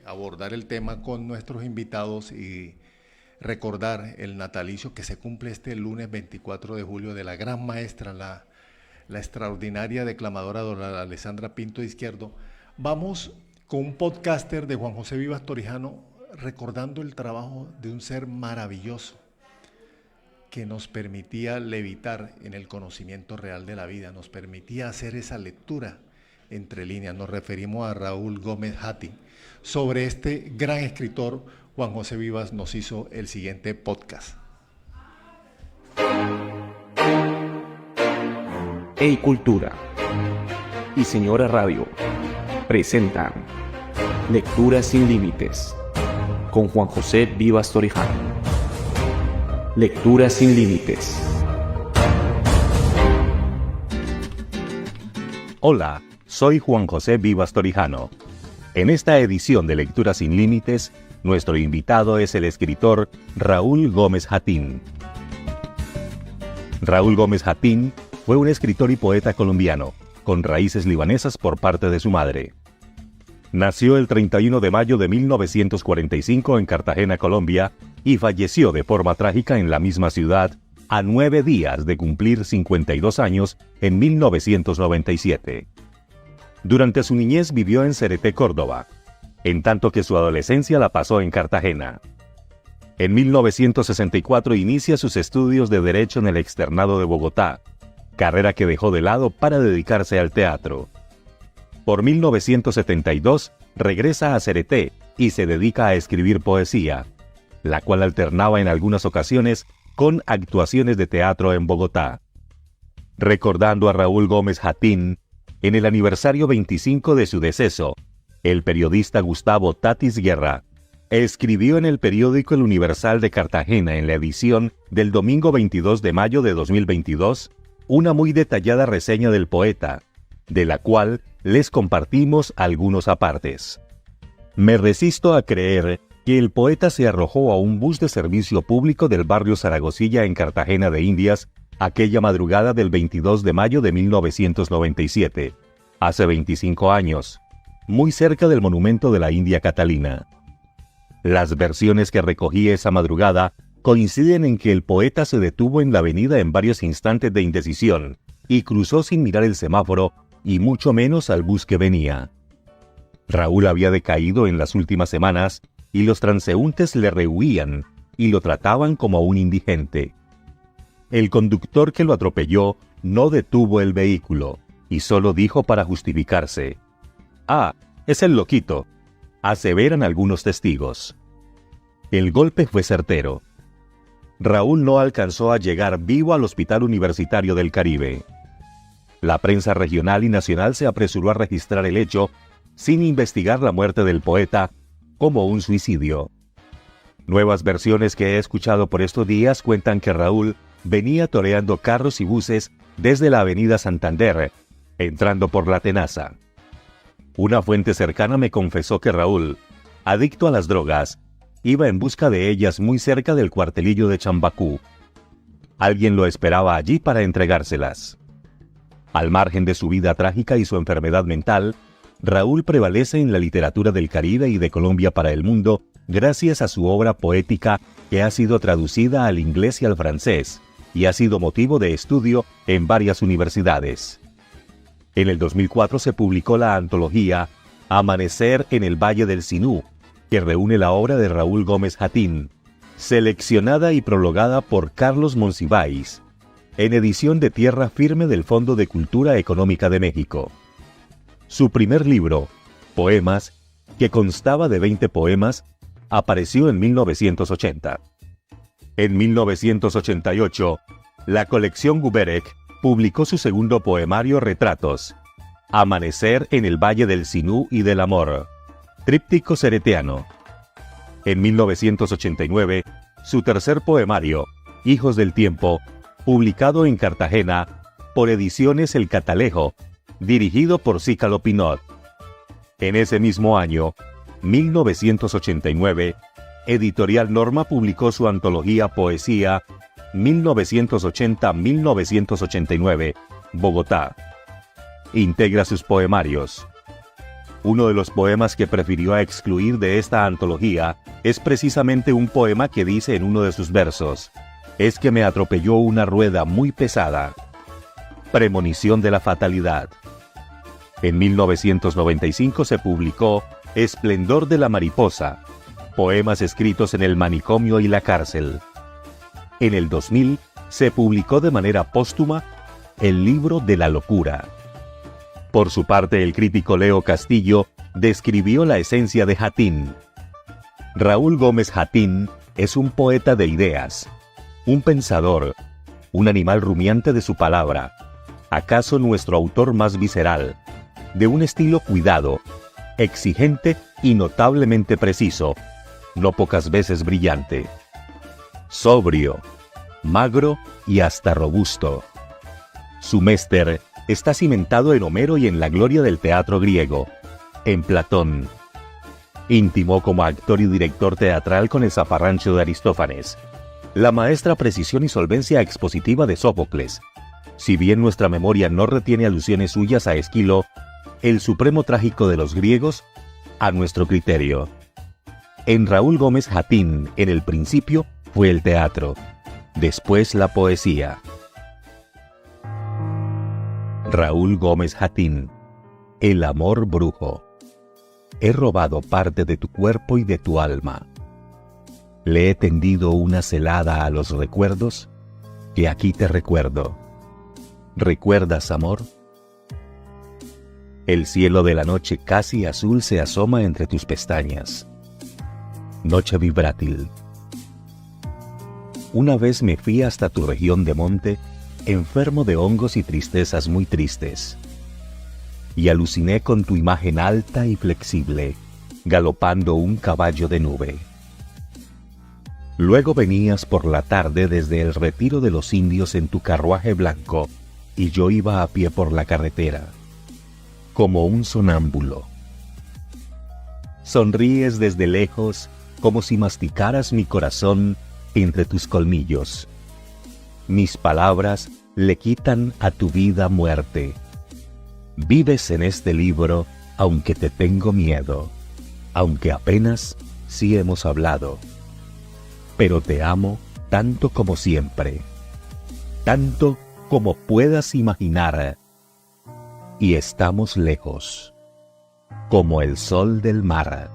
abordar el tema con nuestros invitados y recordar el natalicio que se cumple este lunes 24 de julio de la gran maestra, la extraordinaria declamadora Dora Alessandra Pinto Izquierdo. Vamos con un podcaster de Juan José Vivas Torijano recordando el trabajo de un ser maravilloso que nos permitía levitar en el conocimiento real de la vida, nos permitía hacer esa lectura entre líneas. Nos referimos a Raúl Gómez Hatín. Sobre este gran escritor, Juan José Vivas nos hizo el siguiente podcast. Hey Cultura y Señora Radio presentan Lecturas sin Límites con Juan José Vivas Torijano. Lecturas sin Límites. Hola, soy Juan José Vivas Torijano. En esta edición de Lecturas sin Límites, nuestro invitado es el escritor Raúl Gómez Hatín. Raúl Gómez Hatín fue un escritor y poeta colombiano, con raíces libanesas por parte de su madre. Nació el 31 de mayo de 1945 en Cartagena, Colombia, y falleció de forma trágica en la misma ciudad a 9 días de cumplir 52 años en 1997. Durante su niñez vivió en Cereté, Córdoba, en tanto que su adolescencia la pasó en Cartagena. En 1964 inicia sus estudios de Derecho en el Externado de Bogotá, carrera que dejó de lado para dedicarse al teatro. Por 1972 regresa a Cereté y se dedica a escribir poesía, la cual alternaba en algunas ocasiones con actuaciones de teatro en Bogotá. Recordando a Raúl Gómez Hatín, en el aniversario 25 de su deceso, el periodista Gustavo Tatis Guerra escribió en el periódico El Universal de Cartagena en la edición del domingo 22 de mayo de 2022 una muy detallada reseña del poeta, de la cual les compartimos algunos apartes. Me resisto a creer que el poeta se arrojó a un bus de servicio público del barrio Zaragozilla en Cartagena de Indias aquella madrugada del 22 de mayo de 1997, hace 25 años, muy cerca del monumento de la India Catalina. Las versiones que recogí esa madrugada coinciden en que el poeta se detuvo en la avenida en varios instantes de indecisión y cruzó sin mirar el semáforo y mucho menos al bus que venía. Raúl había decaído en las últimas semanas y los transeúntes le rehuían y lo trataban como a un indigente. El conductor que lo atropelló no detuvo el vehículo y solo dijo para justificarse: «Ah, es el loquito», aseveran algunos testigos. El golpe fue certero. Raúl no alcanzó a llegar vivo al Hospital Universitario del Caribe. La prensa regional y nacional se apresuró a registrar el hecho sin investigar la muerte del poeta como un suicidio. Nuevas versiones que he escuchado por estos días cuentan que Raúl venía toreando carros y buses desde la avenida Santander, entrando por la Tenaza. Una fuente cercana me confesó que Raúl, adicto a las drogas, iba en busca de ellas muy cerca del cuartelillo de Chambacú. Alguien lo esperaba allí para entregárselas. Al margen de su vida trágica y su enfermedad mental, Raúl prevalece en la literatura del Caribe y de Colombia para el mundo gracias a su obra poética que ha sido traducida al inglés y al francés y ha sido motivo de estudio en varias universidades. En el 2004 se publicó la antología Amanecer en el Valle del Sinú, que reúne la obra de Raúl Gómez Hatín, seleccionada y prologada por Carlos Monsiváis, en edición de Tierra Firme del Fondo de Cultura Económica de México. Su primer libro, Poemas, que constaba de 20 poemas, apareció en 1980. En 1988, la colección Guberek publicó su segundo poemario Retratos, Amanecer en el Valle del Sinú y del Amor, tríptico cereteano. En 1989, su tercer poemario, Hijos del Tiempo, publicado en Cartagena por Ediciones El Catalejo, dirigido por Cícalo Pinot. En ese mismo año, 1989, Editorial Norma publicó su antología Poesía 1980-1989, Bogotá. Integra sus poemarios Uno de los poemas que prefirió excluir de esta antología es precisamente un poema que dice en uno de sus versos: «Es que me atropelló una rueda muy pesada». Premonición de la fatalidad. En 1995 se publicó Esplendor de la mariposa, poemas escritos en el manicomio y la cárcel. En el 2000 se publicó de manera póstuma El libro de la locura. Por su parte, el crítico Leo Castillo describió la esencia de Hatín. Raúl Gómez Hatín es un poeta de ideas, un pensador, un animal rumiante de su palabra, acaso nuestro autor más visceral, de un estilo cuidado, exigente y notablemente preciso, no pocas veces brillante. Sobrio, magro y hasta robusto. Su méster está cimentado en Homero y en la gloria del teatro griego, en Platón. Íntimo como actor y director teatral con el zafarrancho de Aristófanes, la maestra precisión y solvencia expositiva de Sófocles. Si bien nuestra memoria no retiene alusiones suyas a Esquilo, el supremo trágico de los griegos, a nuestro criterio. En Raúl Gómez Hatín, en el principio, fue el teatro, después la poesía. Raúl Gómez Hatín, El amor brujo. He robado parte de tu cuerpo y de tu alma. Le he tendido una celada a los recuerdos, que aquí te recuerdo. ¿Recuerdas, amor? El cielo de la noche casi azul se asoma entre tus pestañas. Noche vibrátil. Una vez me fui hasta tu región de monte, enfermo de hongos y tristezas muy tristes, y aluciné con tu imagen alta y flexible, galopando un caballo de nube. Luego venías por la tarde desde el retiro de los indios en tu carruaje blanco, y yo iba a pie por la carretera, como un sonámbulo. Sonríes desde lejos, como si masticaras mi corazón entre tus colmillos. Mis palabras le quitan a tu vida muerte. Vives en este libro, aunque te tengo miedo, aunque apenas sí hemos hablado. Pero te amo tanto como siempre, tanto como puedas imaginar. Y estamos lejos, como el sol del mar.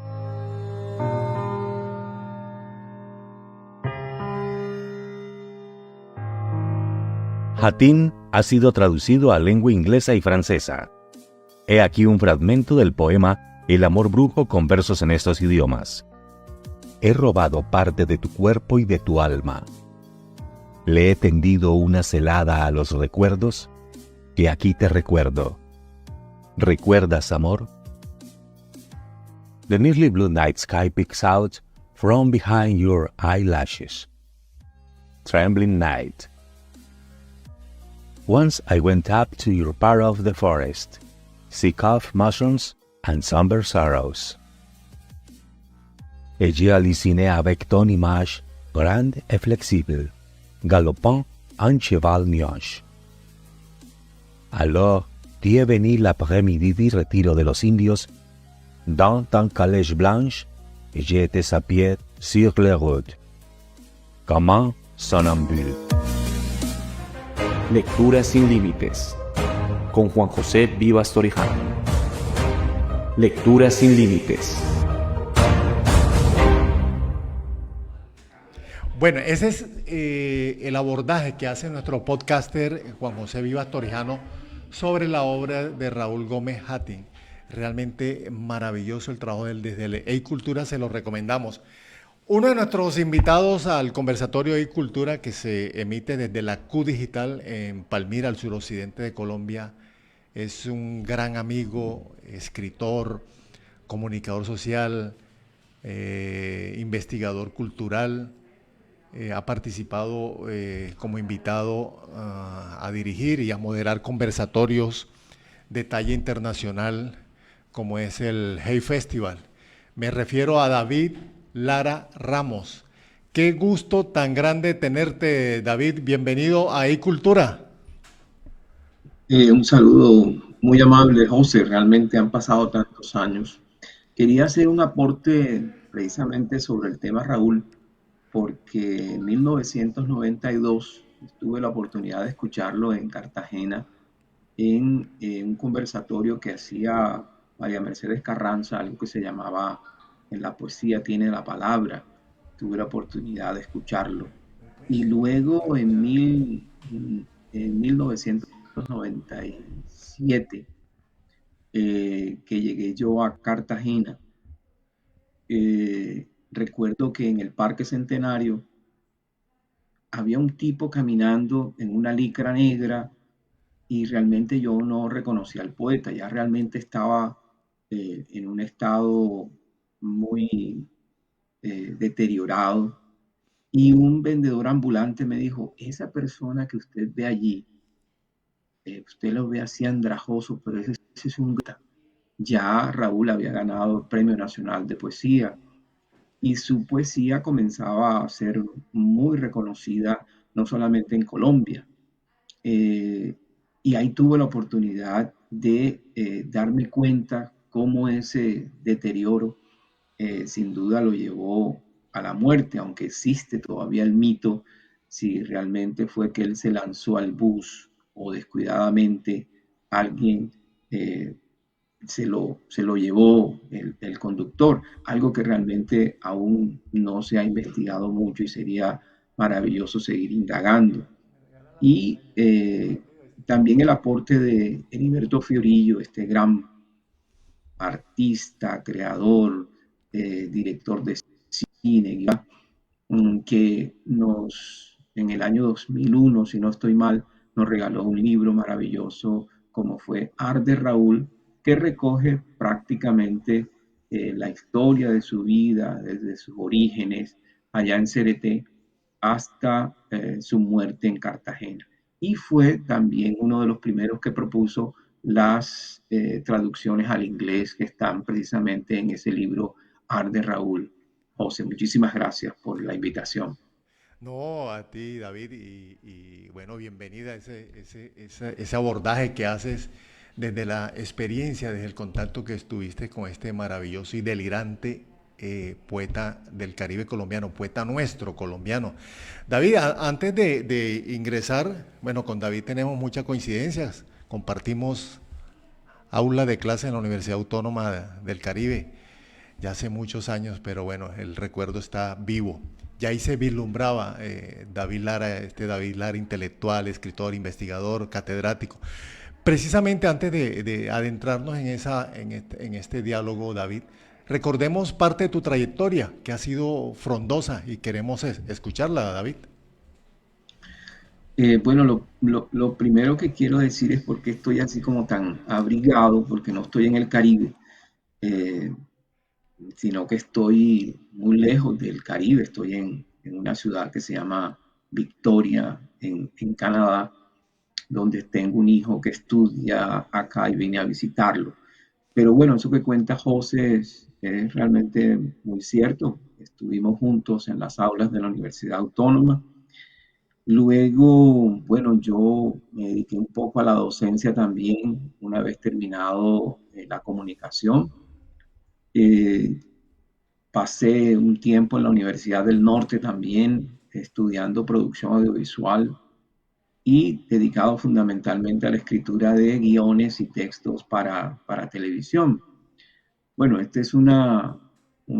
Hatín ha sido traducido a lengua inglesa y francesa. He aquí un fragmento del poema El amor brujo con versos en estos idiomas. He robado parte de tu cuerpo y de tu alma. Le he tendido una celada a los recuerdos, que aquí te recuerdo. ¿Recuerdas, amor? The nearly blue night sky peeks out from behind your eyelashes. Trembling night. Once I went up to your part of the forest, seek of mushrooms and somber sorrows. Et j'ai halluciné avec ton image grande et flexible, galopant un cheval nuage. Alors, tu es venu l'après-midi du retiro de los indios, dans ton calèche blanche, et j'étais à pied sur les routes, comme un somnambule. Lecturas sin límites, con Juan José Vivas Torijano. Lecturas sin límites. Bueno, ese es el abordaje que hace nuestro podcaster Juan José Vivas Torijano sobre la obra de Raúl Gómez Hatín. Realmente maravilloso el trabajo de él desde el Cultura, se lo recomendamos. Uno de nuestros invitados al conversatorio Cultura, que se emite desde la Q Digital en Palmira, al suroccidente de Colombia, es un gran amigo, escritor, comunicador social, investigador cultural. Ha participado como invitado a dirigir y a moderar conversatorios de talla internacional, como es el Hey Festival. Me refiero a David Lara Ramos. Qué gusto tan grande tenerte, David. Bienvenido a Cultura. Un saludo Muy amable, José. Realmente han pasado tantos años. Quería hacer un aporte precisamente sobre el tema Raúl, porque en 1992 tuve la oportunidad de escucharlo en Cartagena en un conversatorio que hacía María Mercedes Carranza, algo que se llamaba En la poesía tiene la palabra. Tuve la oportunidad de escucharlo. Y luego en 1997, que llegué yo a Cartagena, recuerdo que en el Parque Centenario había un tipo caminando en una licra negra y realmente yo no reconocí al poeta, ya realmente estaba en un estado muy deteriorado. Y un vendedor ambulante me dijo, esa persona que usted ve allí, usted lo ve así andrajoso, pero ese es un... Ya Raúl había ganado el Premio Nacional de Poesía y su poesía comenzaba a ser muy reconocida, no solamente en Colombia. Eh, y ahí tuve la oportunidad de darme cuenta cómo ese deterioro sin duda lo llevó a la muerte, aunque existe todavía el mito si realmente fue que él se lanzó al bus o descuidadamente alguien eh, se lo llevó el conductor, algo que realmente aún no se ha investigado mucho y sería maravilloso seguir indagando. Y también el aporte de Heriberto Fiorillo, este gran artista, creador, director de cine, que en el año 2001, si no estoy mal, nos regaló un libro maravilloso como fue Art de Raúl, que recoge prácticamente la historia de su vida, desde sus orígenes allá en Cereté hasta su muerte en Cartagena. Y fue también uno de los primeros que propuso las traducciones al inglés que están precisamente en ese libro Art de Raúl. José, muchísimas gracias por la invitación. No, a ti, David, bueno, bienvenida a ese abordaje que haces desde la experiencia, desde el contacto que estuviste con este maravilloso y delirante poeta del Caribe colombiano, poeta nuestro colombiano. David, antes de ingresar, bueno, con David tenemos muchas coincidencias, compartimos aula de clase en la Universidad Autónoma del Caribe ya hace muchos años, pero bueno, el recuerdo está vivo. Ya ahí se vislumbraba David Lara, este David Lara intelectual, escritor, investigador, catedrático. Precisamente antes de adentrarnos en este diálogo, David, recordemos parte de tu trayectoria, que ha sido frondosa y queremos escucharla, David. Bueno, lo primero que quiero decir es por qué estoy así como tan abrigado, porque no estoy en el Caribe, eh, sino que estoy muy lejos del Caribe, estoy en una ciudad que se llama Victoria, en Canadá, donde tengo un hijo que estudia acá y vine a visitarlo. Pero bueno, eso que cuenta José es realmente muy cierto. Estuvimos juntos en las aulas de la Universidad Autónoma. Luego, bueno, yo me dediqué un poco a la docencia también, una vez terminado la comunicación. Eh, Pasé un tiempo en la Universidad del Norte también, estudiando producción audiovisual y dedicado fundamentalmente a la escritura de guiones y textos para televisión. Bueno, este es un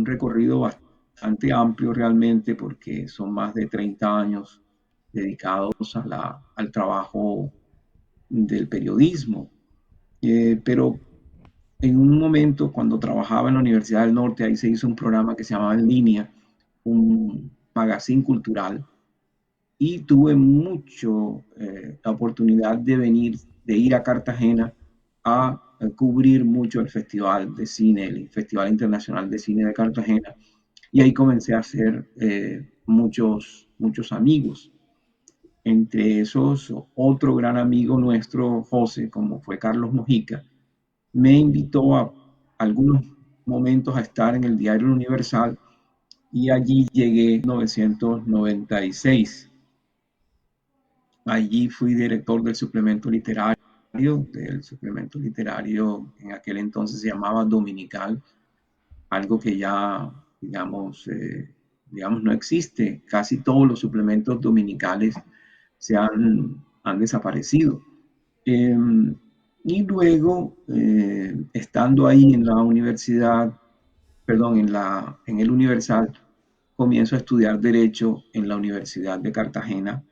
recorrido bastante amplio realmente porque son más de 30 años dedicados al trabajo del periodismo. Pero en un momento, cuando trabajaba en la Universidad del Norte, ahí se hizo un programa que se llamaba En Línea, un magazine cultural, y tuve mucho la oportunidad de de ir a Cartagena a cubrir mucho el Festival de Cine, el Festival Internacional de Cine de Cartagena, y ahí comencé a hacer muchos amigos. Entre esos, otro gran amigo nuestro, José, como fue Carlos Mojica, me invitó a algunos momentos a estar en el Diario Universal y allí llegué en 1996. Allí fui director del suplemento literario del suplemento literario, en aquel entonces se llamaba Dominical, algo que ya, digamos, no existe. Casi todos los suplementos dominicales han desaparecido. Y luego, estando ahí en la universidad, perdón, en el Universal, comienzo a estudiar Derecho en la Universidad de Cartagena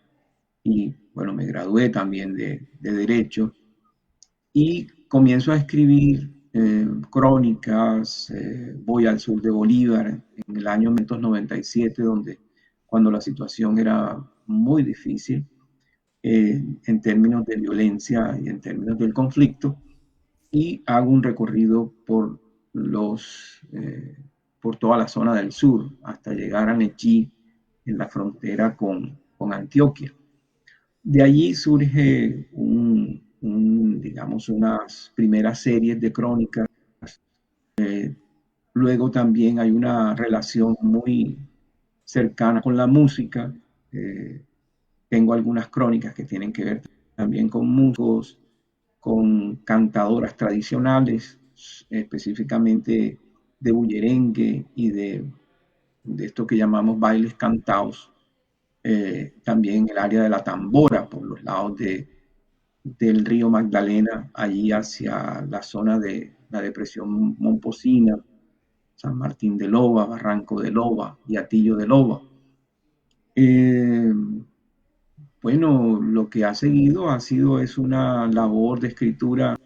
y, bueno, me gradué también de Derecho y comienzo a escribir crónicas. Voy al sur de Bolívar en el año 1997, cuando la situación era muy difícil en términos de violencia y en términos del conflicto, y hago un recorrido por toda la zona del sur hasta llegar a Nechí, en la frontera con Antioquia. De allí surge digamos, unas primeras series de crónicas. Luego también hay una relación muy cercana con la música. Tengo algunas crónicas que tienen que ver también con músicos, con cantadoras tradicionales, específicamente de bullerengue y de esto que llamamos bailes cantados. También el área de la tambora, por los lados del río Magdalena, allí hacia la zona de la depresión Momposina, San Martín de Loba, Barranco de Loba y Atillo de Loba. Bueno, lo que ha seguido es una labor de escritura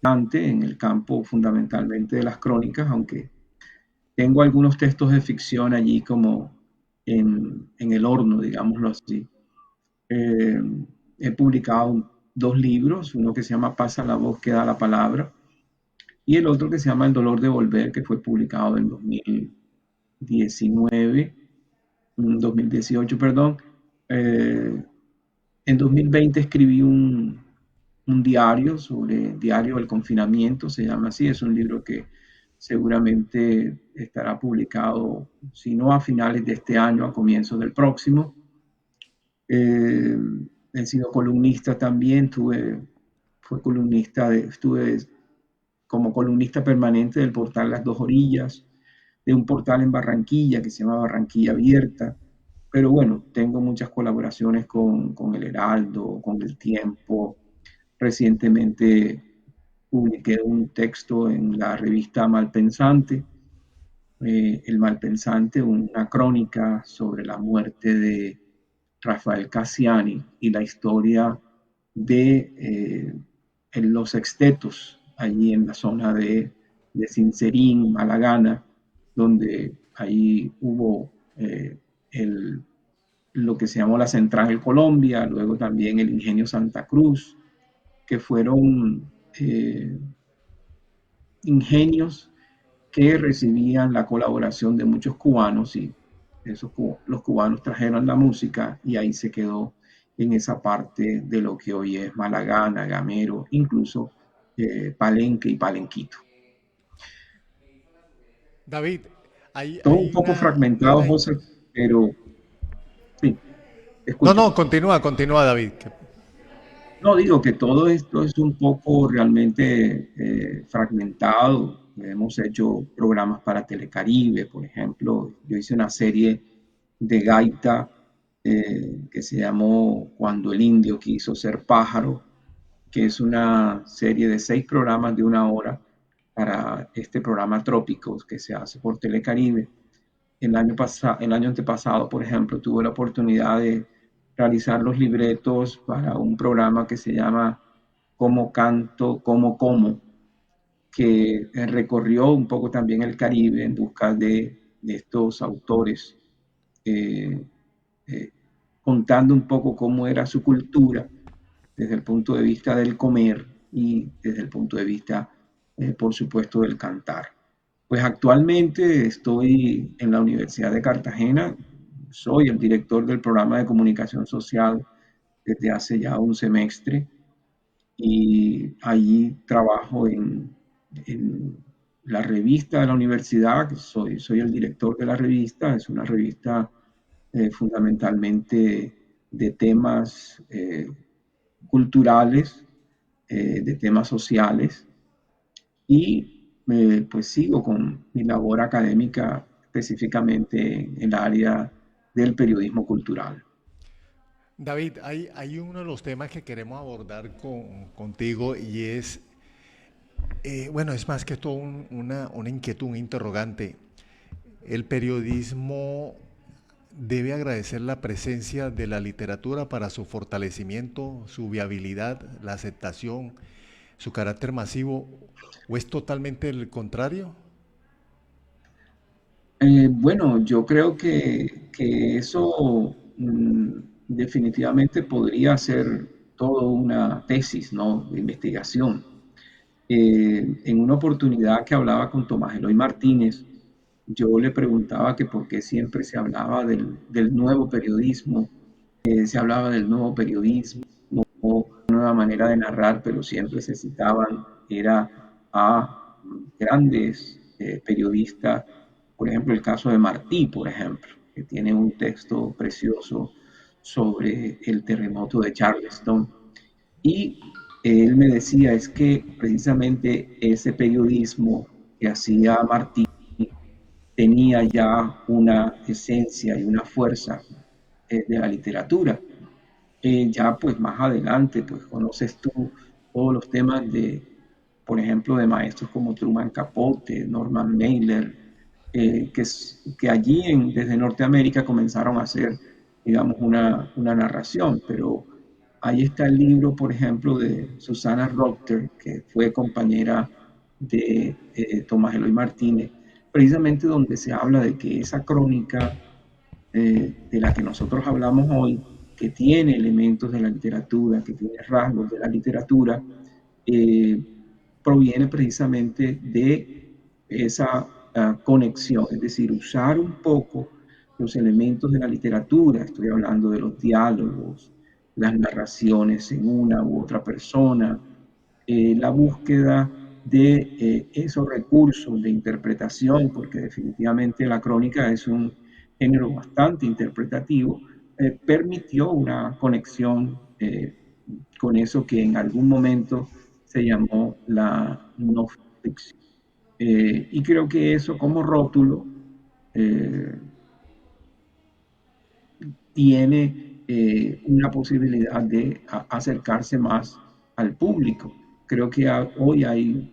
en el campo fundamentalmente de las crónicas, aunque tengo algunos textos de ficción allí como en el horno, digámoslo así. He publicado 2 libros, uno que se llama Pasa la voz, queda la palabra, y el otro que se llama El dolor de volver, que fue publicado en 2018, perdón. En 2020 escribí un diario del confinamiento, se llama así. Es un libro que seguramente estará publicado, si no a finales de este año, a comienzos del próximo. He sido columnista también, estuve como columnista permanente del portal Las Dos Orillas, de un portal en Barranquilla que se llama Barranquilla Abierta. Pero bueno, tengo muchas colaboraciones con El Heraldo, con El Tiempo. Recientemente publiqué un texto en la revista Malpensante, El Malpensante, una crónica sobre la muerte de Rafael Cassiani y la historia de los sextetos allí en la zona de Sincerín, Malagana, donde ahí hubo lo que se llamó la Central Colombia, luego también el Ingenio Santa Cruz, que fueron ingenios que recibían la colaboración de muchos cubanos, y los cubanos trajeron la música y ahí se quedó en esa parte de lo que hoy es Malagana, Gamero, incluso Palenque y Palenquito. David, todo un poco fragmentado, José, pero sí, escucho. No, continúa, David. No, digo que todo esto es un poco realmente fragmentado. Hemos hecho programas para Telecaribe, por ejemplo. Yo hice una serie de gaita que se llamó Cuando el indio quiso ser pájaro, que es una serie de 6 programas de 1 hora para este programa Trópicos que se hace por Telecaribe. El año antepasado, por ejemplo, tuve la oportunidad de realizar los libretos para un programa que se llama Cómo Canto, Cómo Como, que recorrió un poco también el Caribe en busca de estos autores, contando un poco cómo era su cultura desde el punto de vista del comer y desde el punto de vista, por supuesto, del cantar. Pues actualmente estoy en la Universidad de Cartagena, soy el director del programa de comunicación social desde hace ya un semestre, y allí trabajo en la revista de la universidad. Soy el director de la revista. Es una revista fundamentalmente de temas culturales, de temas sociales y pues sigo con mi labor académica específicamente en el área del periodismo cultural. David, hay uno de los temas que queremos abordar contigo y es, bueno, es más que todo una inquietud, un interrogante. El periodismo debe agradecer la presencia de la literatura para su fortalecimiento, su viabilidad, la aceptación, su carácter masivo, ¿o es totalmente el contrario? Bueno, yo creo que eso definitivamente podría ser toda una tesis, ¿no?, de investigación. En una oportunidad que hablaba con Tomás Eloy Martínez, yo le preguntaba que por qué siempre se hablaba del nuevo periodismo, se hablaba del nuevo periodismo, una nueva manera de narrar, pero siempre se citaban, era a grandes periodistas, por ejemplo, el caso de Martí, por ejemplo, que tiene un texto precioso sobre el terremoto de Charleston. Y él me decía, es que precisamente ese periodismo que hacía Martí tenía ya una esencia y una fuerza de la literatura. Ya pues más adelante, pues conoces tú todos los temas de, por ejemplo, de maestros como Truman Capote, Norman Mailer, que allí desde Norteamérica comenzaron a hacer, digamos, una narración, pero ahí está el libro, por ejemplo, de Susana Rotter, que fue compañera de Tomás Eloy Martínez, precisamente donde se habla de que esa crónica de la que nosotros hablamos hoy, que tiene elementos de la literatura, que tiene rasgos de la literatura, eh, proviene precisamente de esa conexión, es decir, usar un poco los elementos de la literatura, estoy hablando de los diálogos, las narraciones en una u otra persona, la búsqueda de esos recursos de interpretación, porque definitivamente la crónica es un género bastante interpretativo, permitió una conexión con eso que en algún momento se llamó la no ficción. Y creo que eso como rótulo eh, tiene una posibilidad de acercarse más al público. Creo que hoy hay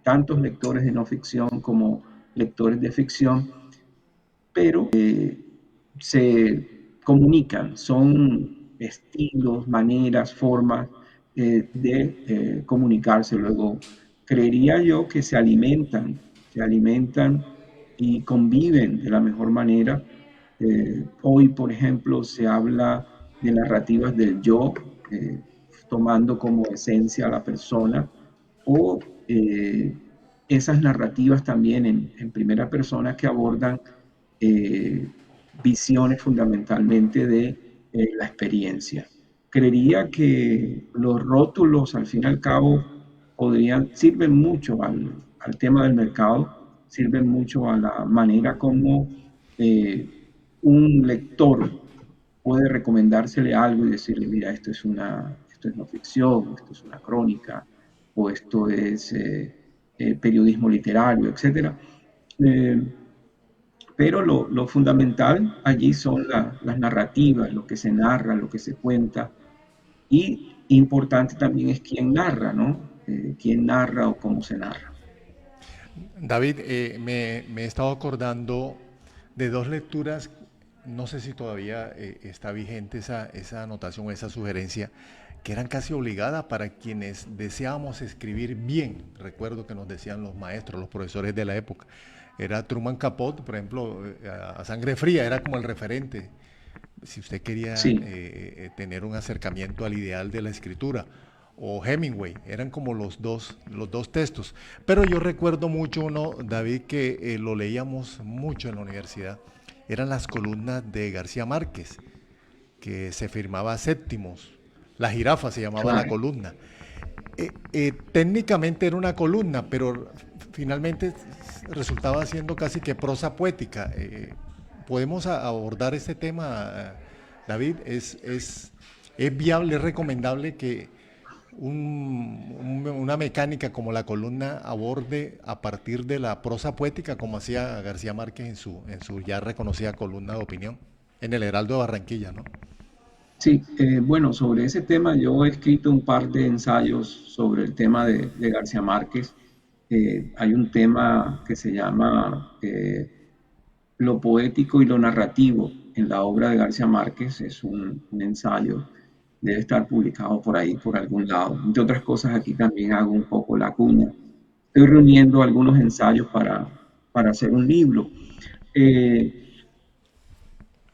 tantos lectores de no ficción como lectores de ficción, pero se comunican, son estilos, maneras, formas de comunicarse. Luego, creería yo que se alimentan y conviven de la mejor manera. Hoy, por ejemplo, se habla de narrativas del yo, tomando como esencia a la persona, o esas narrativas también en primera persona que abordan eh, visiones fundamentalmente de la experiencia. Creería que los rótulos, al fin y al cabo, sirven mucho al tema del mercado, sirven mucho a la manera como un lector puede recomendársele algo y decirle, mira, esto es no ficción, esto es una crónica, o esto es periodismo literario, etcétera. Eh, pero lo fundamental allí son las narrativas, lo que se narra, lo que se cuenta. Y importante también es quién narra, ¿no? Quién narra o cómo se narra. David, me he estado acordando de dos lecturas, no sé si todavía está vigente esa anotación o esa sugerencia, que eran casi obligadas para quienes deseábamos escribir bien. Recuerdo que nos decían los maestros, los profesores de la época. Era Truman Capote, por ejemplo, a Sangre Fría, era como el referente. Si usted quería Sí, tener un acercamiento al ideal de la escritura, o Hemingway, eran como los dos textos. Pero yo recuerdo mucho uno, David, que lo leíamos mucho en la universidad, eran las columnas de García Márquez, que se firmaba séptimos. La jirafa se llamaba la claro. columna. Técnicamente era una columna, pero finalmente resultaba siendo casi que prosa poética. ¿Podemos abordar este tema, David? Es viable, es recomendable que una mecánica como la columna aborde a partir de la prosa poética, como hacía García Márquez en su ya reconocida columna de opinión, en el Heraldo de Barranquilla, ¿no? Sí, bueno, sobre ese tema yo he escrito un par de ensayos sobre el tema de García Márquez. Hay un tema que se llama lo poético y lo narrativo en la obra de García Márquez. Es un ensayo, debe estar publicado por ahí, por algún lado. Entre otras cosas, aquí también hago un poco la cuña. Estoy reuniendo algunos ensayos para hacer un libro. Eh,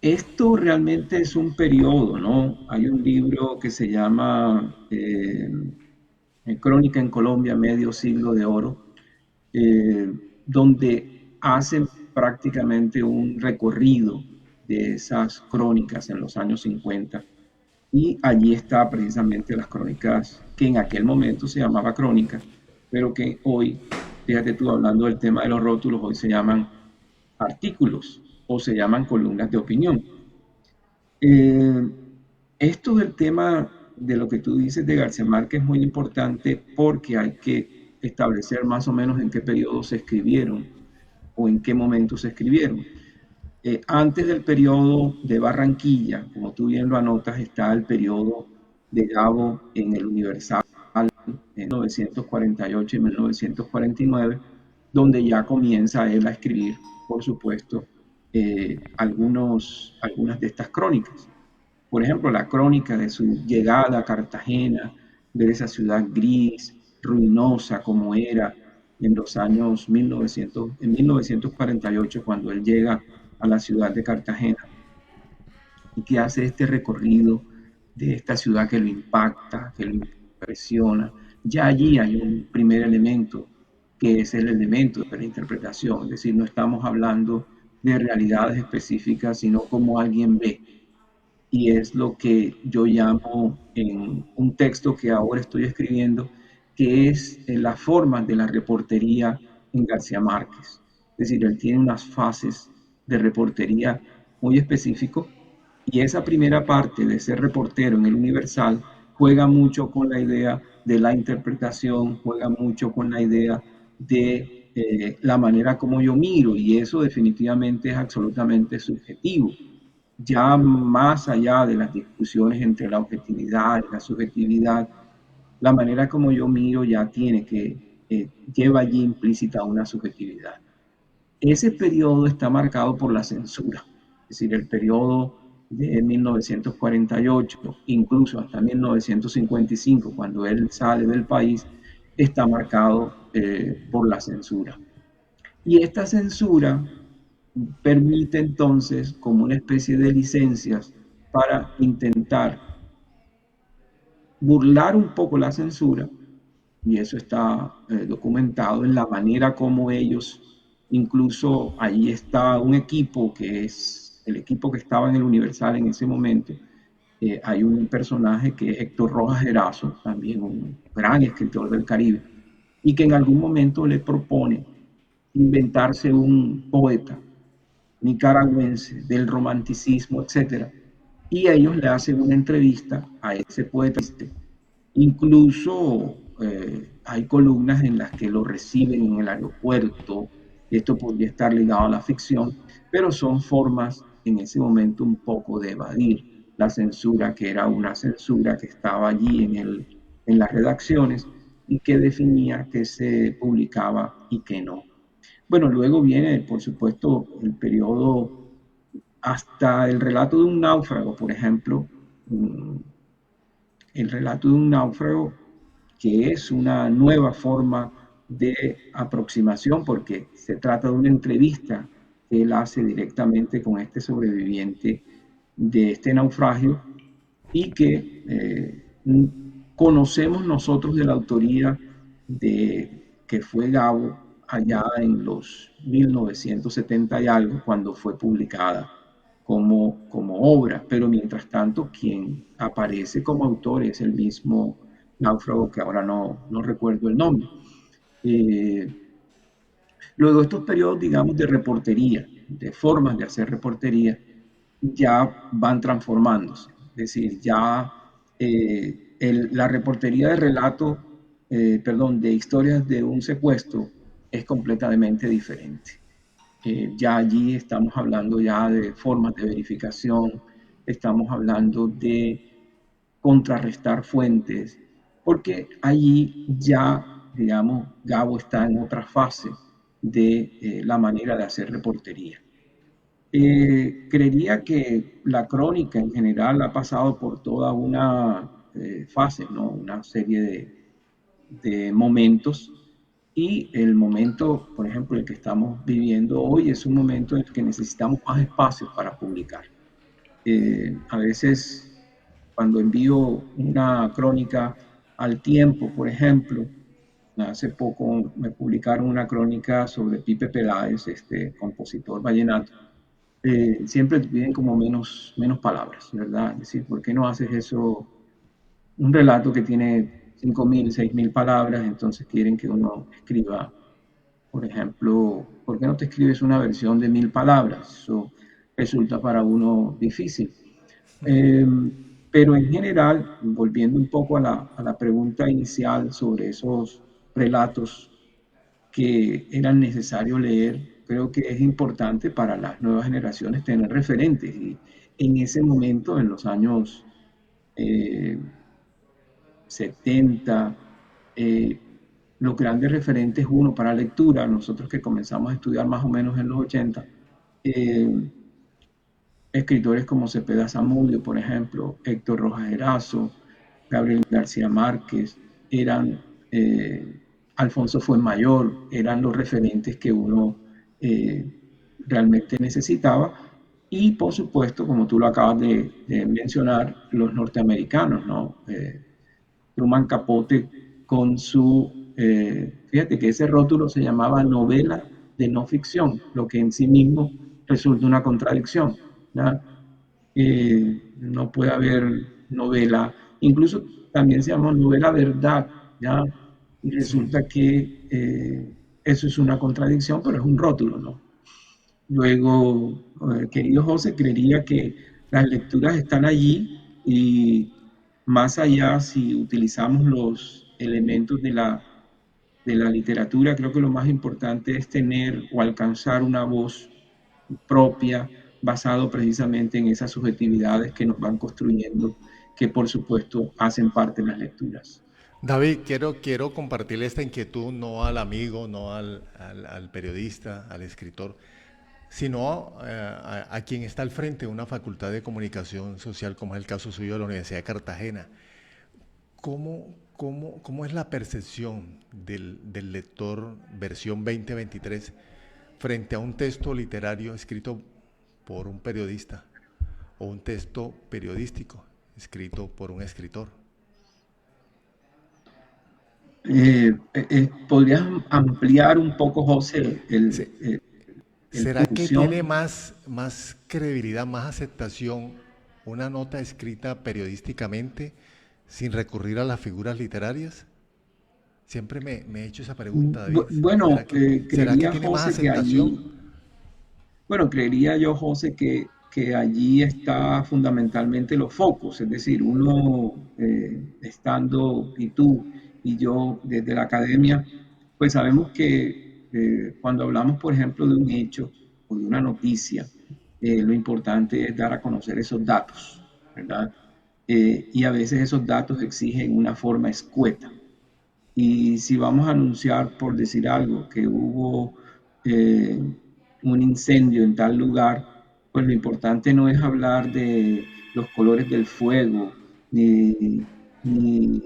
Esto realmente es un periodo, ¿no? Hay un libro que se llama Crónica en Colombia, Medio Siglo de Oro, eh, donde hacen prácticamente un recorrido de esas crónicas en los años 50. Y allí está precisamente las crónicas que en aquel momento se llamaba crónica, pero que hoy, fíjate tú hablando del tema de los rótulos, hoy se llaman artículos o se llaman columnas de opinión. Eh, Esto del tema de lo que tú dices de García Márquez es muy importante porque hay que establecer más o menos en qué periodo se escribieron o en qué momento se escribieron. Antes del periodo de Barranquilla, como tú bien lo anotas, está el periodo de Gabo en el Universal en 1948 y 1949, donde ya comienza él a escribir, por supuesto, algunas de estas crónicas. Por ejemplo, la crónica de su llegada a Cartagena, de esa ciudad gris, ruinosa como era en los años 1900, en 1948, cuando él llega a la ciudad de Cartagena y que hace este recorrido de esta ciudad que lo impacta, que lo impresiona. Ya allí hay un primer elemento que es el elemento de la interpretación, es decir, no estamos hablando de realidades específicas, sino como alguien ve, y es lo que yo llamo en un texto que ahora estoy escribiendo, que es la forma de la reportería en García Márquez. Es decir, él tiene unas fases de reportería muy específico y esa primera parte de ser reportero en el Universal juega mucho con la idea de la interpretación, juega mucho con la idea de la manera como yo miro, y eso definitivamente es absolutamente subjetivo, ya más allá de las discusiones entre la objetividad y la subjetividad. La manera como yo miro ya tiene lleva allí implícita una subjetividad. Ese periodo está marcado por la censura, es decir, el periodo de 1948, incluso hasta 1955, cuando él sale del país, está marcado por la censura. Y esta censura permite entonces como una especie de licencias para intentar burlar un poco la censura, y eso está documentado en la manera como ellos, incluso ahí está un equipo que es el equipo que estaba en el Universal en ese momento. Hay un personaje que es Héctor Rojas Erazo, también un gran escritor del Caribe, y que en algún momento le propone inventarse un poeta nicaragüense del romanticismo, etcétera. Y ellos le hacen una entrevista a ese poeta. Incluso hay columnas en las que lo reciben en el aeropuerto. Esto podría estar ligado a la ficción, pero son formas en ese momento un poco de evadir la censura, que era una censura que estaba allí en las redacciones y que definía que se publicaba y que no. Bueno, luego viene, por supuesto, el periodo hasta el relato de un náufrago, por ejemplo, el relato de un náufrago, que es una nueva forma de aproximación, porque se trata de una entrevista que él hace directamente con este sobreviviente de este naufragio y que conocemos nosotros de la autoría de que fue Gabo allá en los 1970 y algo, cuando fue publicada como obra, pero mientras tanto quien aparece como autor es el mismo náufrago que ahora no recuerdo el nombre. Eh, Luego estos periodos, digamos, de reportería, de formas de hacer reportería, ya van transformándose. Es decir, ya la reportería de relato, de historias de un secuestro es completamente diferente. Ya allí estamos hablando ya de formas de verificación, estamos hablando de contrarrestar fuentes, porque allí ya, digamos, Gabo está en otra fase de la manera de hacer reportería. Creería que la crónica en general ha pasado por toda una fase, ¿no? Una serie de momentos, y el momento, por ejemplo, el que estamos viviendo hoy es un momento en el que necesitamos más espacios para publicar. A veces, cuando envío una crónica al Tiempo, por ejemplo, hace poco me publicaron una crónica sobre Pipe Peláez, este compositor vallenato. Siempre te piden como menos palabras, ¿verdad? Es decir, ¿por qué no haces eso? Un relato que tiene 5.000, 6.000 palabras, entonces quieren que uno escriba, por ejemplo, ¿por qué no te escribes una versión de 1.000 palabras? Eso resulta para uno difícil. Pero en general, volviendo un poco a la pregunta inicial sobre esos relatos que eran necesario leer, creo que es importante para las nuevas generaciones tener referentes. Y en ese momento, en los años 70, los grandes referentes, uno para lectura, nosotros que comenzamos a estudiar más o menos en los 80, escritores como Cepeda Zamudio, por ejemplo, Héctor Rojas Erazo, Gabriel García Márquez, eran Alfonso Fuenmayor, eran los referentes que uno realmente necesitaba. Y por supuesto, como tú lo acabas de mencionar, los norteamericanos, ¿no? Truman Capote con su, fíjate que ese rótulo se llamaba novela de no ficción, lo que en sí mismo resulta una contradicción. No puede haber novela, incluso también se llama novela verdad, ¿ya? Y resulta sí, que eso es una contradicción, pero es un rótulo, ¿no? Luego, querido José, creería que las lecturas están allí, y más allá, si utilizamos los elementos de la literatura, creo que lo más importante es tener o alcanzar una voz propia, basado precisamente en esas subjetividades que nos van construyendo, que por supuesto hacen parte de las lecturas. David, quiero compartirle esta inquietud no al amigo, no al periodista, al escritor, sino a quien está al frente de una facultad de comunicación social, como es el caso suyo de la Universidad de Cartagena. ¿Cómo es la percepción del lector versión 2023 frente a un texto literario escrito por un periodista o un texto periodístico escrito por un escritor? ¿Podrías ampliar un poco, José, Sí. el ¿Será que tiene función? más credibilidad, más aceptación una nota escrita periodísticamente sin recurrir a las figuras literarias? Siempre me he hecho esa pregunta, David. Bueno, ¿Será que creería, tiene más José, que aceptación? allí, bueno, creería yo, José, que allí está fundamentalmente los focos, es decir, uno estando, y tú y yo desde la academia, pues sabemos que cuando hablamos, por ejemplo, de un hecho o de una noticia, lo importante es dar a conocer esos datos, ¿verdad? Y a veces esos datos exigen una forma escueta. Y si vamos a anunciar, por decir algo, que hubo eh, un incendio en tal lugar, pues lo importante no es hablar de los colores del fuego, ni, ni,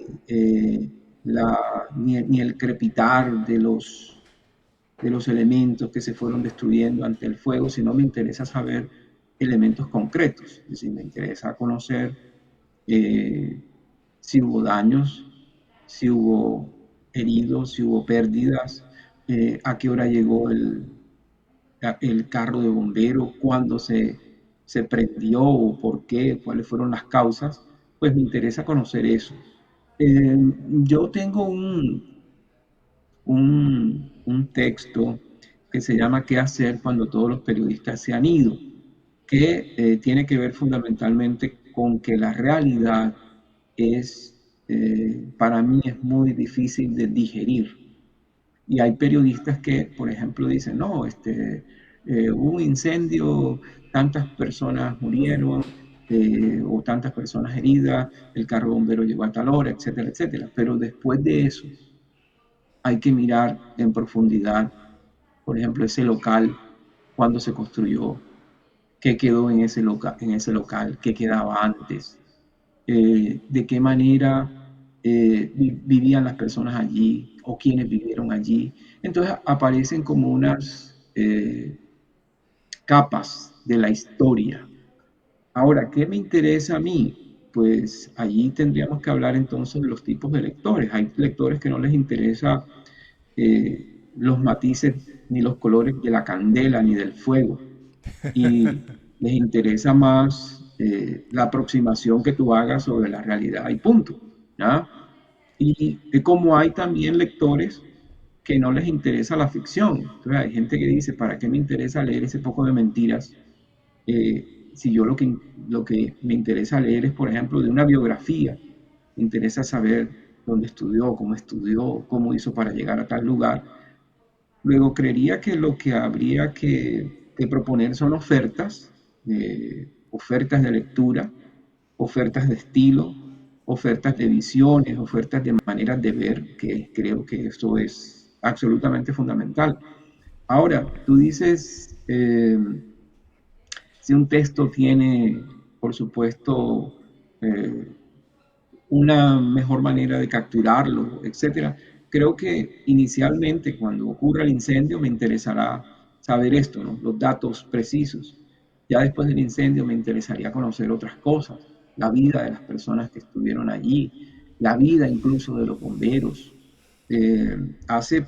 ni el crepitar de los elementos que se fueron destruyendo ante el fuego, sino me interesa saber elementos concretos. Es decir, me interesa conocer eh, si hubo daños, si hubo heridos, si hubo pérdidas, a qué hora llegó el carro de bomberos, cuándo se prendió o por qué, cuáles fueron las causas, pues me interesa conocer eso. Eh, yo tengo un texto que se llama ¿Qué hacer cuando todos los periodistas se han ido?, que tiene que ver fundamentalmente con que la realidad es para mí es muy difícil de digerir. Y hay periodistas que, por ejemplo, dicen, no, hubo un incendio, tantas personas murieron o tantas personas heridas, el carro bombero llegó a tal hora, etcétera, etcétera. Pero después de eso hay que mirar en profundidad, por ejemplo, ese local, cuándo se construyó, qué quedó en ese local, qué quedaba antes, de qué manera vivían las personas allí o quienes vivieron allí. Entonces aparecen como unas capas de la historia. Ahora, ¿qué me interesa a mí? Pues allí tendríamos que hablar entonces de los tipos de lectores. Hay lectores que no les interesa los matices ni los colores de la candela ni del fuego y les interesa más la aproximación que tú hagas sobre la realidad y punto. ¿Ya? Y como hay también lectores que no les interesa la ficción. Entonces hay gente que dice, ¿para qué me interesa leer ese poco de mentiras? Si yo lo que me interesa leer es, por ejemplo, de una biografía. Me interesa saber dónde estudió, cómo hizo para llegar a tal lugar. Luego creería que lo que habría que proponer son ofertas de lectura, ofertas de estilo, ofertas de visiones, ofertas de maneras de ver, que creo que eso es absolutamente fundamental. Ahora, tú dices, si un texto tiene, por supuesto, eh, una mejor manera de capturarlo, etcétera. Creo que inicialmente cuando ocurra el incendio me interesará saber esto, ¿no? Los datos precisos. Ya después del incendio me interesaría conocer otras cosas, la vida de las personas que estuvieron allí, la vida incluso de los bomberos. Hace